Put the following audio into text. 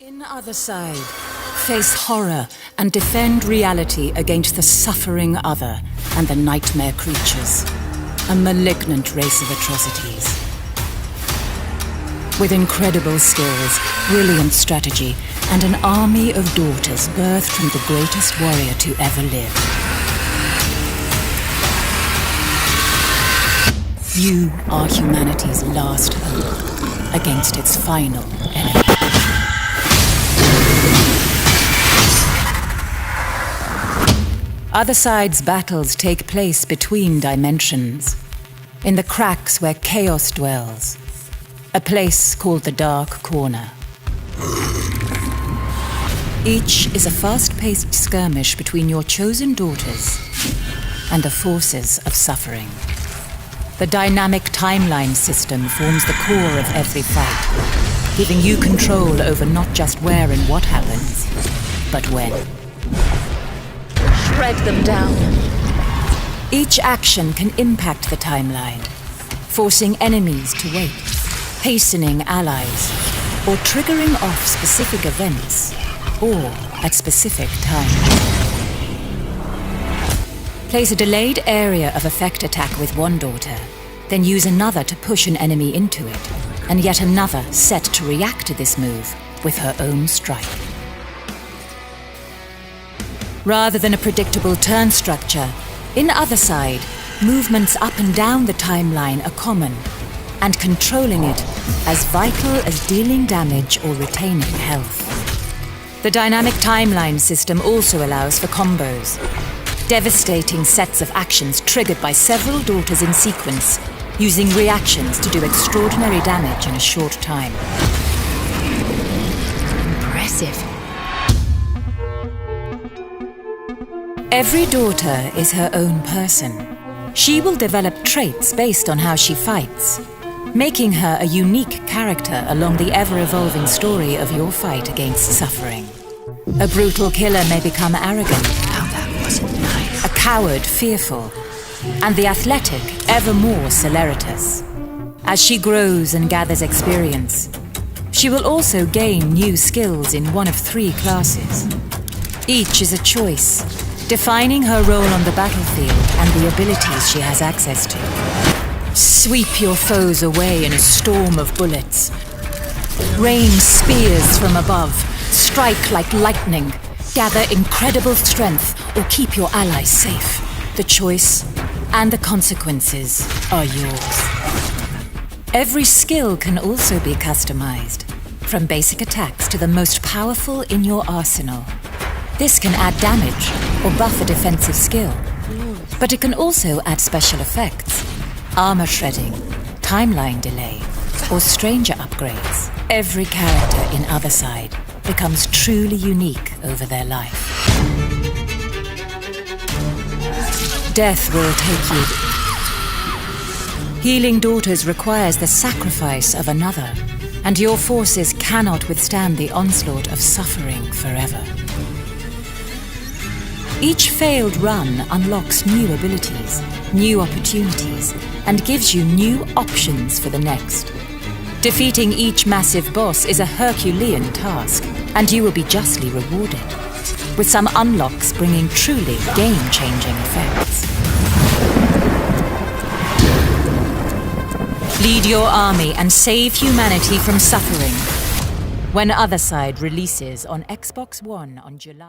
In Othercide, face horror and defend reality against the suffering other and the nightmare creatures. A malignant race of atrocities. With incredible skills, brilliant strategy, and an army of daughters birthed from the greatest warrior to ever live. You are humanity's last hope against its final enemy. Othercide's battles take place between dimensions, in the cracks where chaos dwells, a place called the Dark Corner. Each is a fast-paced skirmish between your chosen daughters and the forces of suffering. The dynamic timeline system forms the core of every fight, giving you control over not just where and what happens, but when. Shred them down. Each action can impact the timeline, forcing enemies to wait, hastening allies, or triggering off specific events, or at specific times. Place a delayed area of effect attack with one daughter, then use another to push an enemy into it, and yet another set to react to this move with her own strike. Rather than a predictable turn structure, in Othercide, movements up and down the timeline are common, and controlling it as vital as dealing damage or retaining health. The dynamic timeline system also allows for combos, devastating sets of actions triggered by several daughters in sequence, using reactions to do extraordinary damage in a short time. Impressive. Every daughter is her own person. She will develop traits based on how she fights, making her a unique character along the ever-evolving story of your fight against suffering. A brutal killer may become arrogant. Oh, that wasn't nice. A coward fearful, and the athletic ever more celeritas. As she grows and gathers experience, she will also gain new skills in one of 3 classes. Each is a choice, defining her role on the battlefield and the abilities she has access to. Sweep your foes away in a storm of bullets. Rain spears from above, strike like lightning, gather incredible strength, or keep your allies safe. The choice and the consequences are yours. Every skill can also be customized, from basic attacks to the most powerful in your arsenal. This can add damage or buff a defensive skill, but it can also add special effects, armor shredding, timeline delay, or stranger upgrades. Every character in Othercide becomes truly unique over their life. Death will take you. Healing daughters requires the sacrifice of another, and your forces cannot withstand the onslaught of suffering forever. Each failed run unlocks new abilities, new opportunities, and gives you new options for the next. Defeating each massive boss is a Herculean task, and you will be justly rewarded, with some unlocks bringing truly game-changing effects. Lead your army and save humanity from suffering when Othercide releases on Xbox One on July